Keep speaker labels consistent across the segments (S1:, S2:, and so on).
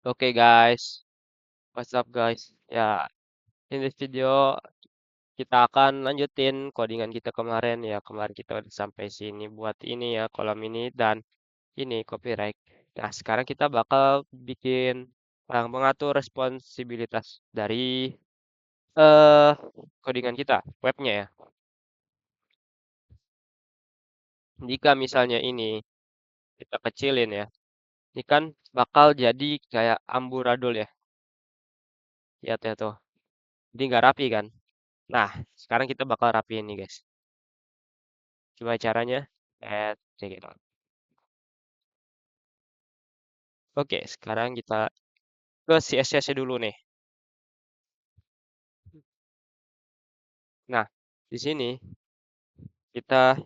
S1: Oke guys, what's up guys? Ya, in this video kita akan lanjutin codingan kita kemarin ya. Kemarin kita udah sampai sini buat ini ya, kolom ini dan ini copyright. Nah, sekarang kita bakal bikin mengatur responsibilitas dari eh codingan kita, webnya ya. Jika misalnya ini kita kecilin ya, ini kan bakal jadi kayak amburadul ya. Lihat ya tuh. Jadi nggak rapi kan? Nah, sekarang kita bakal rapiin nih guys. Gimana caranya? Check it out. Oke, sekarang kita ke CSS-nya dulu nih. Nah, di sini kita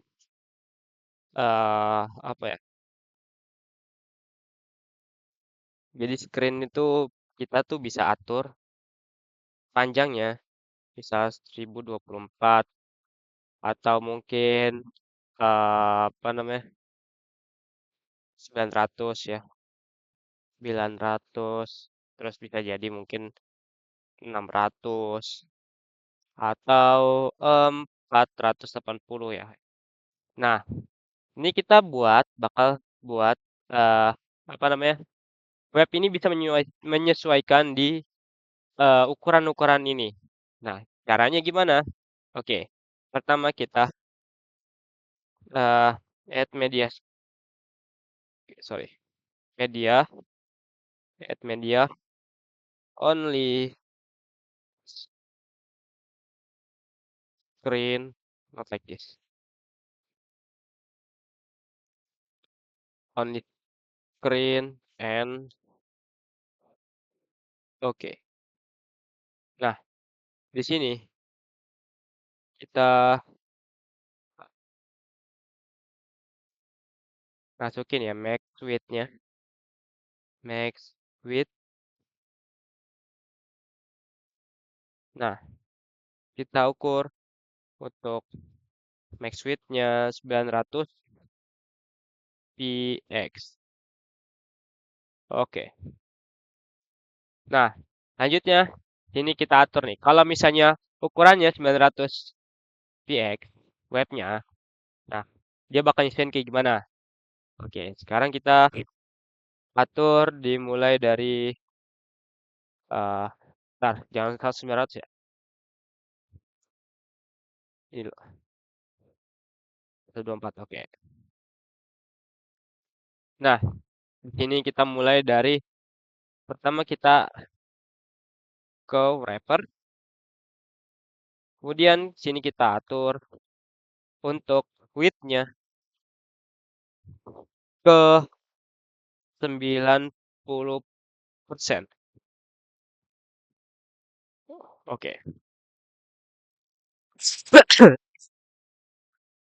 S1: apa ya? Jadi screen itu kita tuh bisa atur panjangnya, bisa 1024 atau mungkin apa namanya? 900 ya, 900 terus bisa jadi mungkin 600 atau 480 ya. Nah, ini kita bakal buat apa namanya? Web ini bisa menyesuaikan di ukuran-ukuran ini. Nah, caranya gimana? Oke, pertama kita add media, sorry, add media only screen, not like this, only screen and oke. Nah, di sini kita masukin ya max width-nya, max width. Nah, kita ukur untuk max width-nya 900 px. Oke. Nah, lanjutnya sini kita atur nih. Kalau misalnya ukurannya 900 px webnya, nah dia bakal nyusun kayak gimana? Oke, sekarang kita atur dimulai dari bentar, jangan 900 ya. Ini dulu, 124. Oke. Nah, di sini kita mulai dari pertama kita ke wrapper, kemudian sini kita atur untuk width-nya ke 90%. Oke.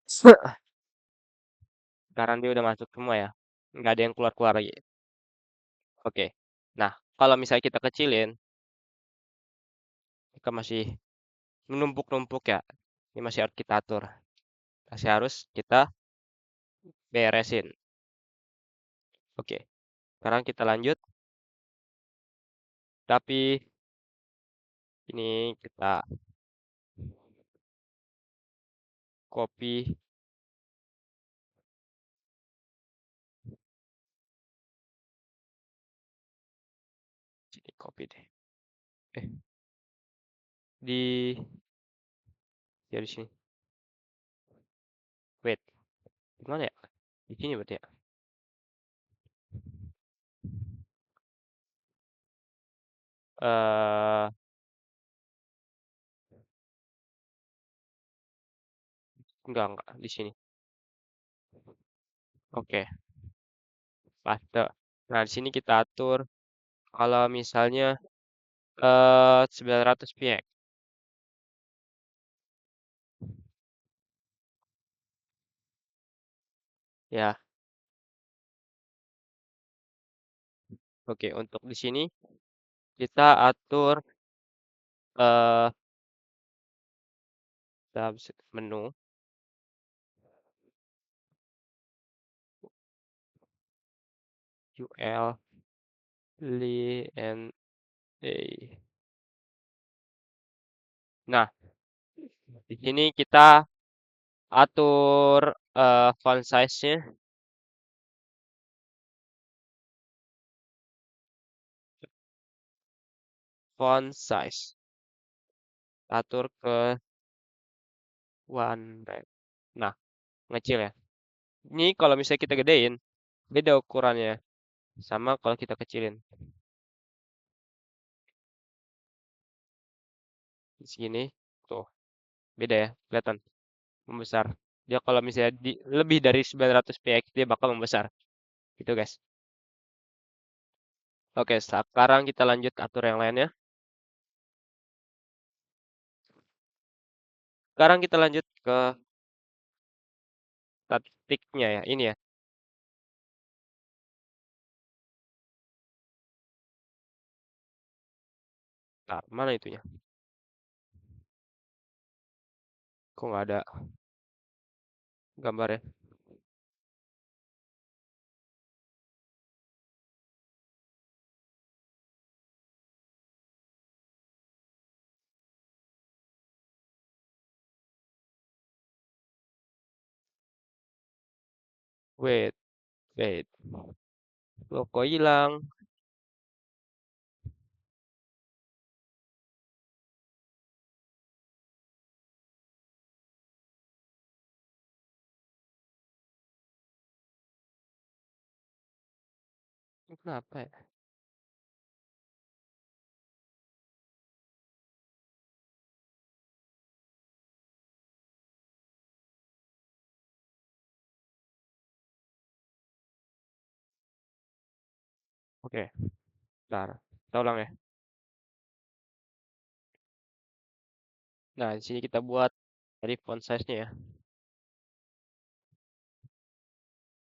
S1: Sekarang dia udah masuk semua ya. Nggak ada yang keluar-keluar lagi. Oke. Nah, kalau misalnya kita kecilin, kita masih menumpuk-numpuk ya. Ini masih harus kita atur. Masih harus kita beresin. Oke. Sekarang kita lanjut. Tapi ini kita copy. Sini copy deh. Eh, di ya di sini. Wait. Gimana ya? Di sini berarti ya. Eh, enggak di sini. Oke, paste. Nah, di sini kita atur kalau misalnya 900 px. Ya, oke. Untuk di sini kita atur eh menu UL L A. Nah, di sini kita atur font size-nya, font size. Atur ke one red. Nah, ngecil ya. Ini kalau misalnya kita gedein, beda ukurannya. Sama kalau kita kecilin. Di sini, tuh, beda ya, kelihatan membesar. Dia kalau misalnya lebih dari 900 px dia bakal membesar. Gitu guys. Oke, sekarang kita lanjut atur yang lainnya. Sekarang kita lanjut ke statiknya ya, ini ya. Nah, mana itunya? Kok nggak ada gambarnya? Wait, wait. Loh, kok hilang? Kenapa ya? Oke, bentar. Kita ulang ya. Nah, di sini kita buat dari font size-nya ya.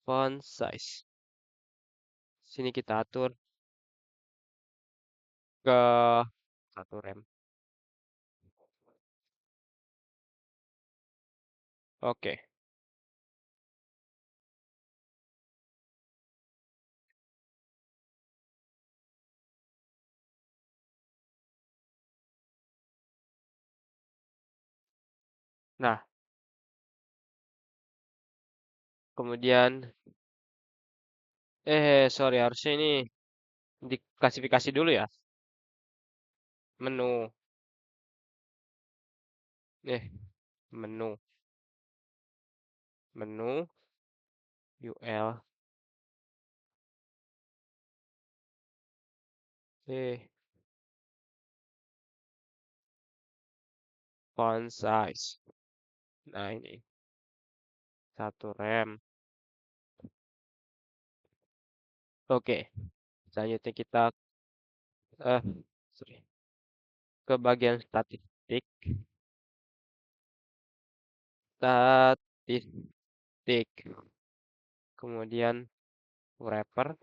S1: Font size. Sini kita atur ke satu rem. Oke. Nah, kemudian sorry harusnya ini diklasifikasi dulu ya. Menu. Eh, menu. Menu UL. Eh, font size. Nah, ini satu rem. Oke. Selanjutnya kita eh sorry, ke bagian statistik. Statistik. Kemudian wrapper.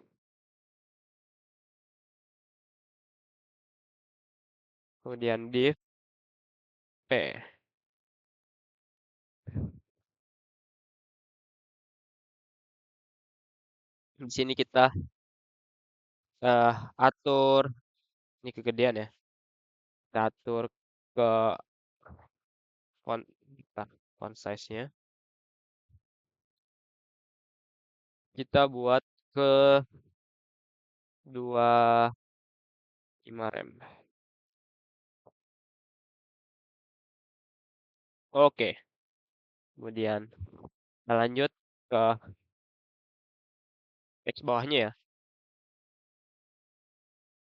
S1: Kemudian div P. Di sini kita atur ini kegedean ya. Kita atur ke font bentar, font size-nya. Kita buat ke 25 rem. Oke. Kemudian kita lanjut ke teks bawahnya ya.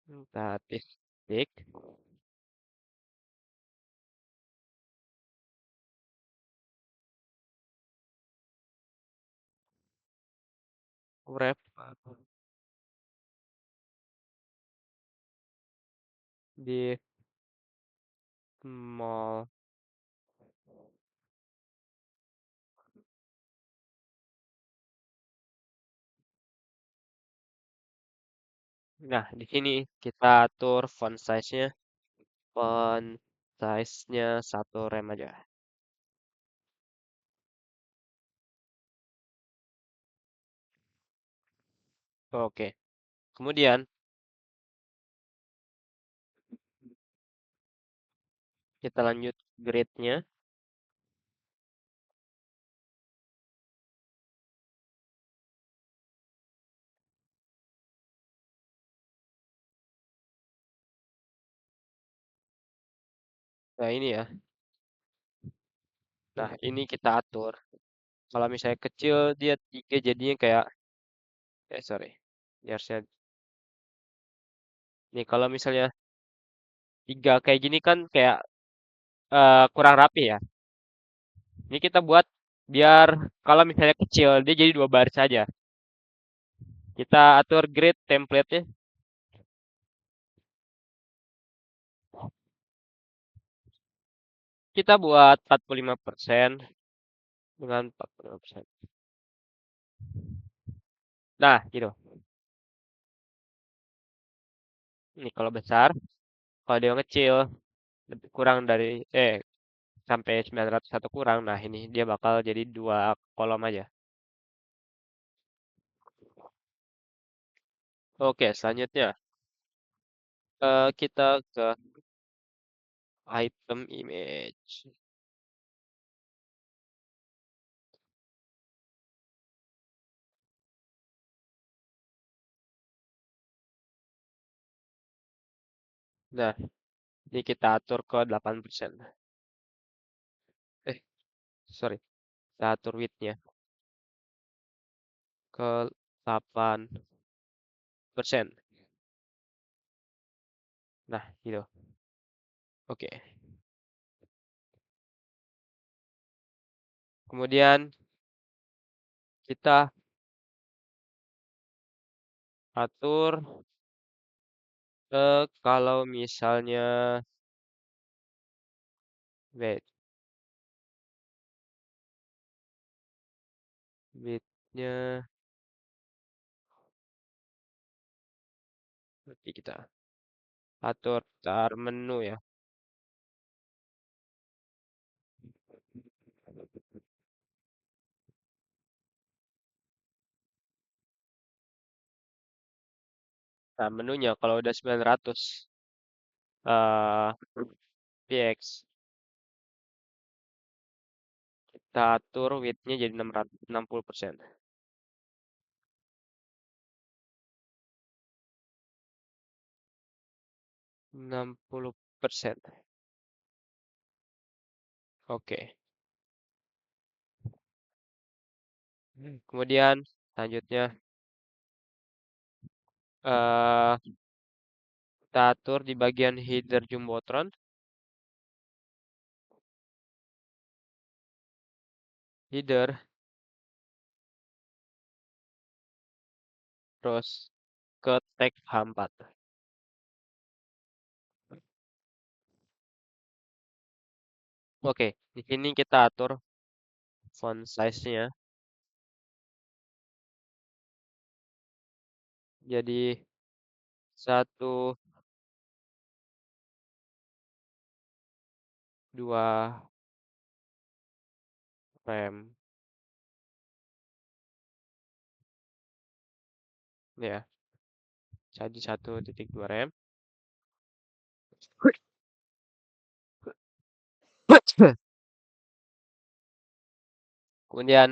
S1: Statistik wrap di small. Nah, di sini kita atur font size-nya. Font size-nya satu rem aja. Oke. Kemudian Kita lanjut grade-nya. Nah ini ya. Nah ini kita atur. Kalau misalnya kecil dia 3 jadinya kayak sorry. Ini harusnya nih kalau misalnya 3 kayak gini kan kayak kurang rapi ya. Ini kita buat biar kalau misalnya kecil dia jadi 2 baris saja. Kita atur grid template-nya. Kita buat 45% dengan 45%. Nah, gitu. Ini kalau besar, kalau dia kecil kurang dari sampai 900 atau kurang. Nah, ini dia bakal jadi 2 kolom aja. Oke, selanjutnya kita ke item image. Nah, ini kita atur ke 8%. Eh, sorry. Kita atur width-nya ke 8%. Nah, gitu. Oke. Kemudian kita atur kalau misalnya wait, width-nya nanti kita atur tar menu ya. Nah, menunya kalau udah 900 eh px kita atur width-nya jadi 60%. 60%. Oke. Kemudian selanjutnya eh kita atur di bagian header Jumbotron, header, terus ke tag H4. Oke, di sini kita atur font size-nya jadi 1, 2 rem ya. Jadi 1,2 rem. Kemudian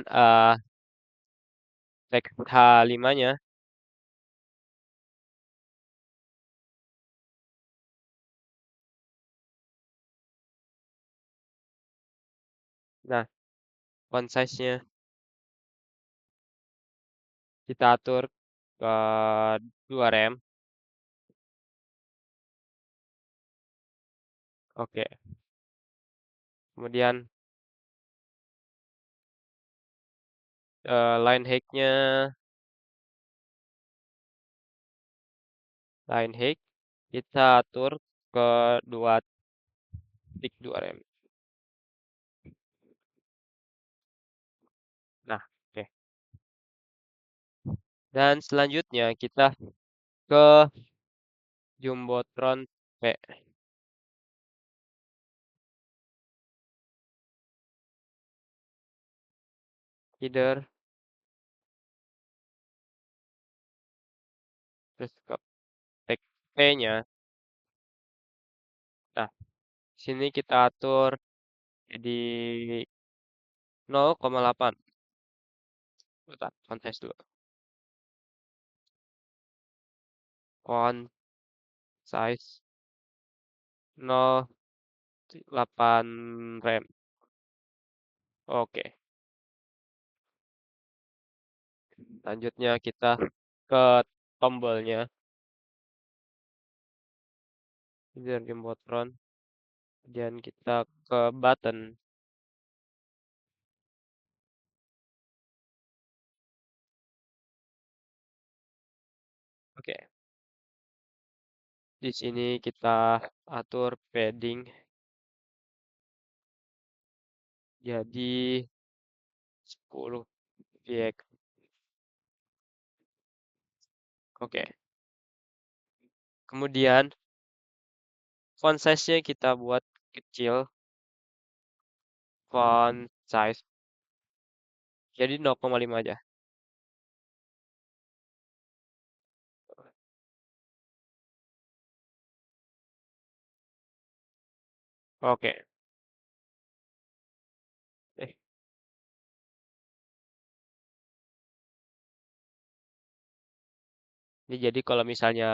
S1: teks H5-nya. Nah, font size-nya kita atur ke 2 rem. Oke. Kemudian line height kita atur ke 2,2 rem. Nah, oke. Dan selanjutnya kita ke Jumbotron P. Header, terus ke tag P-nya. Nah, Sini kita atur jadi 0,8. Bentar, kontes dulu. Font size 0,8 rem. Oke, selanjutnya kita ke tombolnya, dari remote front, dan kita ke button. Oke, di sini kita atur padding jadi 10 px. Oke, kemudian font size-nya kita buat kecil, font size jadi 0,5 aja. Oke. Eh, ini jadi kalau misalnya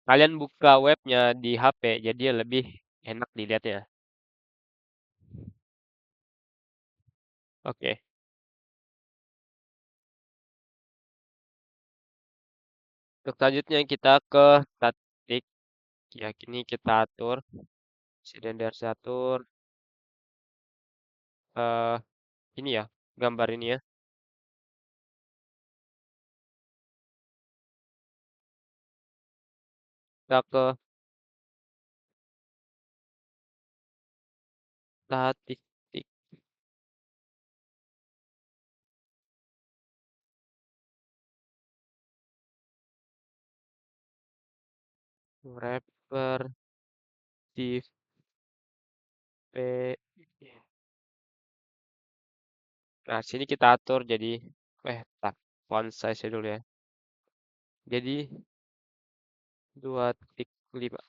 S1: kalian buka webnya di HP, jadi lebih enak dilihatnya. Oke. Untuk selanjutnya kita ke statik. Ya, ini kita atur. Silinder atur. eh ini ya, gambar ini ya. Kita ke statistik. Wrapper div p. Nah, sini kita atur jadi tak font size dulu ya. Jadi 2,5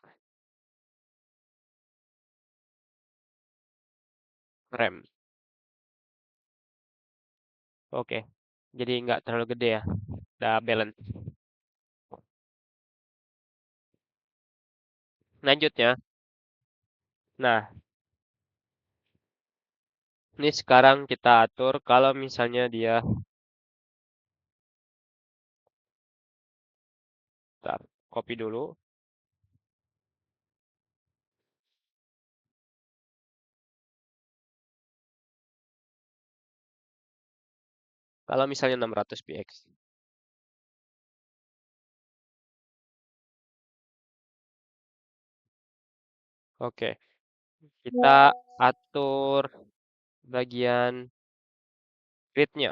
S1: rem. Oke. Jadi nggak terlalu gede ya. Udah balance. Lanjutnya. Nah, ini sekarang kita atur kalau misalnya dia, bentar, copy dulu. Kalau misalnya 600 px. Oke, kita atur bagian gridnya.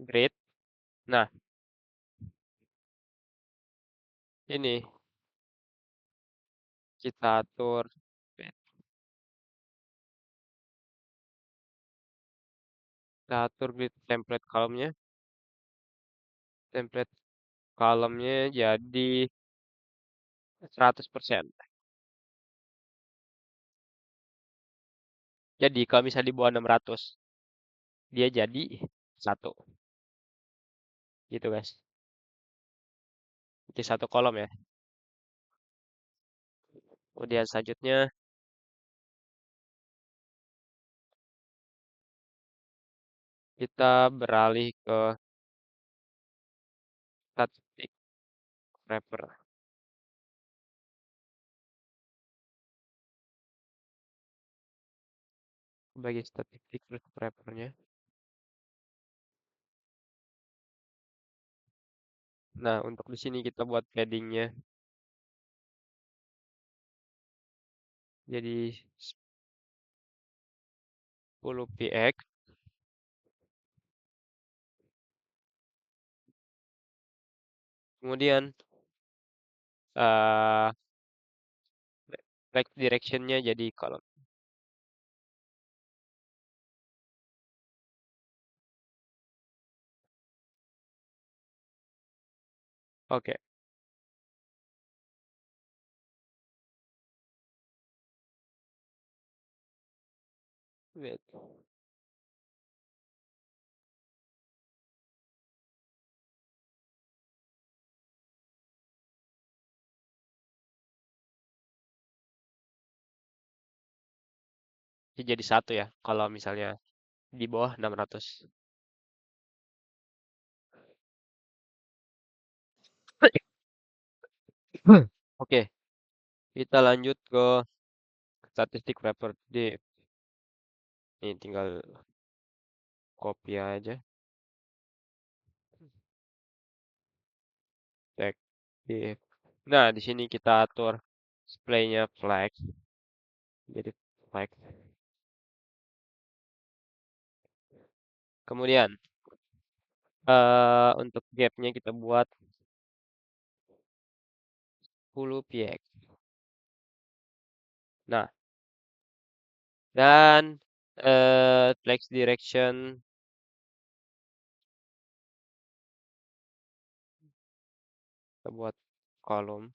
S1: Grid. Nah, ini kita atur. Kita atur grid template column-nya. Template column-nya jadi 100%. Jadi kalau misalnya di bawah 600, dia jadi 1. Gitu guys. Jadi 1 kolom ya. Kemudian selanjutnya kita beralih ke static wrapper. Bagi statistik wrapper-nya. Nah, untuk di sini kita buat paddingnya jadi 10 px. Kemudian eh right direction-nya jadi kolom. Oke. Wait. Jadi satu ya kalau misalnya di bawah 600. Oke, kita lanjut ke statistik wrapper di ini tinggal copy aja. Tag div. Nah, di sini kita atur displaynya flag. Jadi flag. Kemudian untuk gapnya kita buat 10 px. Nah, dan flex direction kita buat kolom.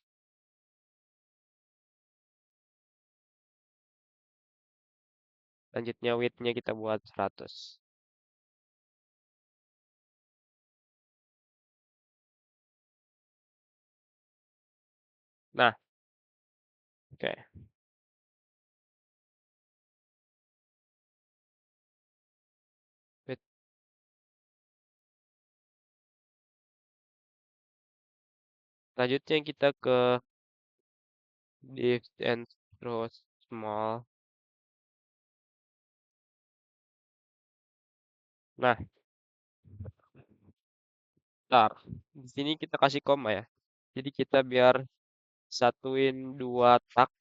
S1: Selanjutnya width-nya kita buat 100. Nah, oke. Width. Selanjutnya kita ke div and throw small. Nah, ntar di sini kita kasih koma ya. Jadi kita biar satuin dua tak.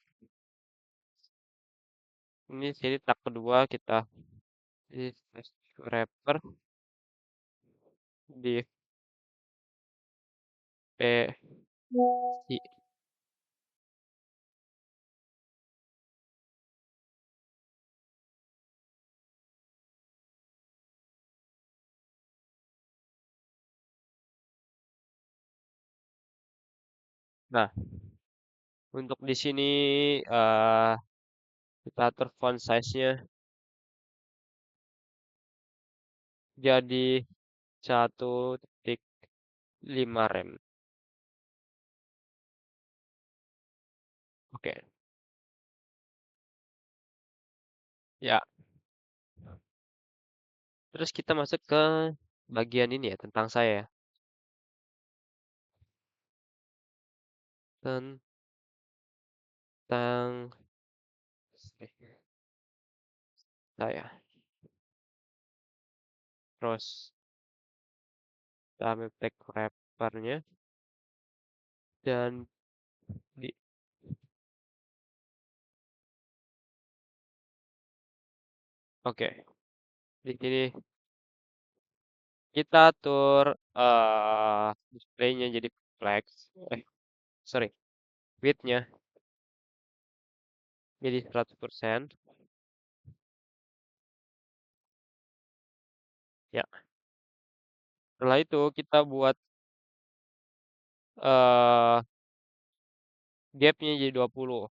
S1: Ini sini tak kedua kita di wrapper di p si. Nah, untuk di sini eh kita atur font size-nya jadi 1,5 rem. Oke. Ya, terus kita masuk ke bagian ini ya tentang saya. Tentang saya. Terus kita ambil tag wrapper-nya dan di oke. Di sini kita atur display-nya jadi flex. Eh, sorry. Width-nya jadi 100%. Ya. Setelah itu kita buat eh gap-nya jadi 20.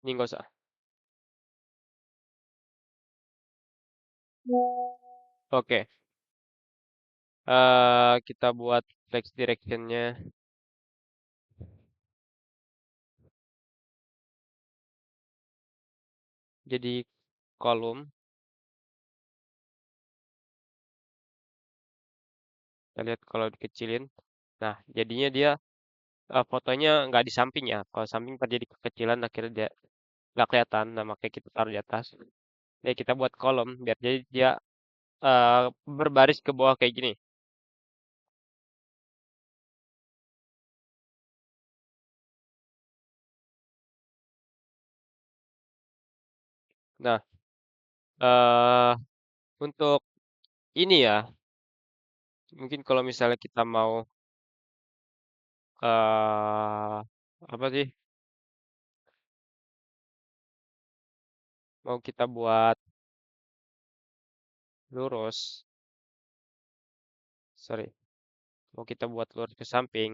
S1: Ini enggak usah. Oke. Kita buat flex direction-nya jadi kolom. Kita lihat kalau dikecilin. Nah, jadinya dia fotonya nggak di samping ya. Kalau samping terjadi kekecilan akhirnya dia nggak kelihatan. Nah, makanya kita taruh di atas. Ya, kita buat kolom biar jadi dia berbaris ke bawah kayak gini. Nah, eee, untuk ini ya, mungkin kalau misalnya kita mau, apa sih, mau kita buat lurus, sorry, mau kita buat lurus ke samping,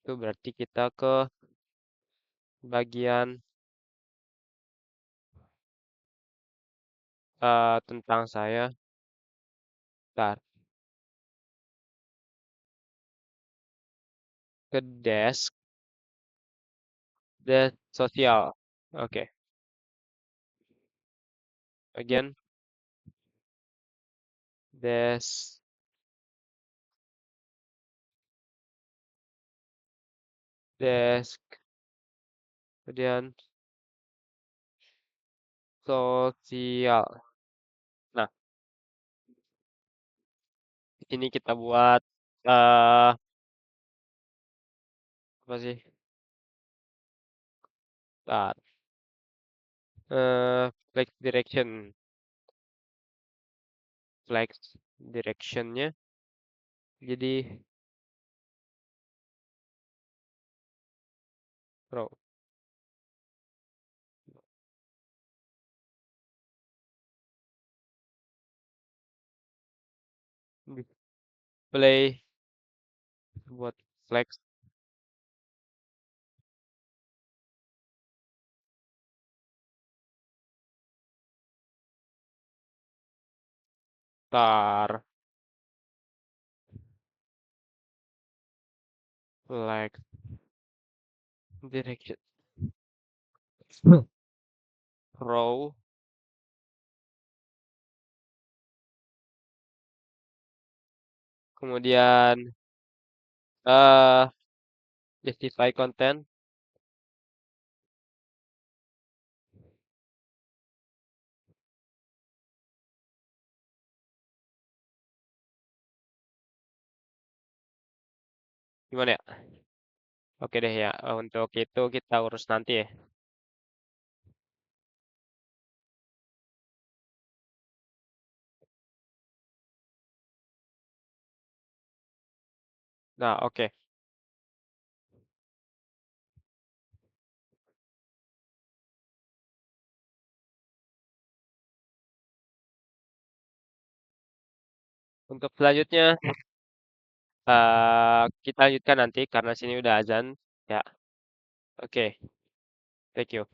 S1: itu berarti kita ke bagian, tentang saya, bentar, ke desk sosial. Oke, bagian desk desk, kemudian sosial. Nah, di sini kita buat, apa sih, bentar, flex direction, flex direction-nya jadi row, display buat flex, tar, flex direction, row, kemudian, eee, justify content, gimana ya? Oke deh ya, untuk itu kita urus nanti ya. Nah, oke. Untuk selanjutnya, kita lanjutkan nanti karena sini udah azan. Ya, oke. Thank you.